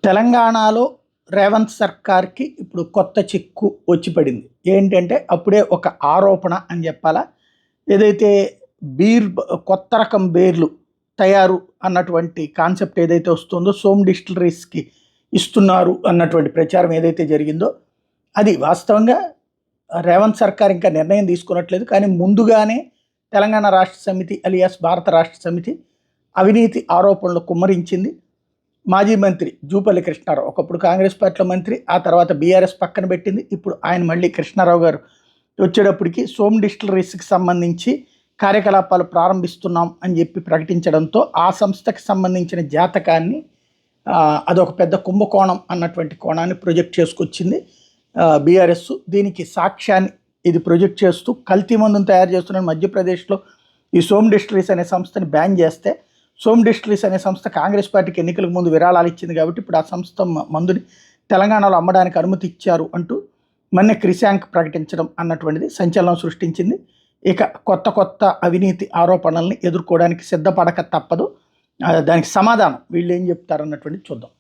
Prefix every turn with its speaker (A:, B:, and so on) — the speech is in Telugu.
A: తెలంగాణలో రేవంత్ సర్కార్కి ఇప్పుడు కొత్త చిక్కు వచ్చి పడింది. ఏంటంటే అప్పుడే ఒక ఆరోపణ అని చెప్పాలా, ఏదైతే కొత్త రకం బేర్లు తయారు అన్నటువంటి కాన్సెప్ట్ ఏదైతే వస్తుందో, సోమ్ డిస్టిలరీస్కి ఇస్తున్నారు అన్నటువంటి ప్రచారం ఏదైతే జరిగిందో, అది వాస్తవంగా రేవంత్ సర్కార్ ఇంకా నిర్ణయం తీసుకున్నట్లేదు. కానీ ముందుగానే తెలంగాణ రాష్ట్ర సమితి అలియాస్ భారత రాష్ట్ర సమితి అవినీతి ఆరోపణలు కుమ్మరించింది. మాజీ మంత్రి జూపల్లి కృష్ణారావు, ఒకప్పుడు కాంగ్రెస్ పార్టీలో మంత్రి, ఆ తర్వాత బీఆర్ఎస్ పక్కన పెట్టింది. ఇప్పుడు ఆయన మళ్ళీ కృష్ణారావు గారు వచ్చేటప్పటికి సోమ్ డిస్టిలరీస్కి సంబంధించి కార్యకలాపాలు ప్రారంభిస్తున్నాం అని చెప్పి ప్రకటించడంతో ఆ సంస్థకి సంబంధించిన జాతకాన్ని అదొక పెద్ద కుంభకోణం అన్నటువంటి కోణాన్ని ప్రొజెక్ట్ చేసుకొచ్చింది బీఆర్ఎస్. దీనికి సాక్ష్యాన్ని ఇది ప్రొజెక్ట్ చేస్తూ కల్తీ మందును తయారు చేస్తున్న మధ్యప్రదేశ్లో ఈ సోమ్ డిస్టిలరీస్ అనే సంస్థని బ్యాన్ చేస్తే, సోమ్ డిస్టిలరీస్ అనే సంస్థ కాంగ్రెస్ పార్టీకి ఎన్నికలకు ముందు విరాళాలు ఇచ్చింది కాబట్టి ఇప్పుడు ఆ సంస్థ మందుని తెలంగాణలో అమ్మడానికి అనుమతి ఇచ్చారు అంటూ మొన్న క్రిశాంక్ ప్రకటించడం అన్నటువంటిది సంచలనం సృష్టించింది. ఇక కొత్త అవినీతి ఆరోపణల్ని ఎదుర్కోవడానికి సిద్ధపడక తప్పదు. దానికి సమాధానం వీళ్ళు ఏం చెప్తారన్నటువంటిది చూద్దాం.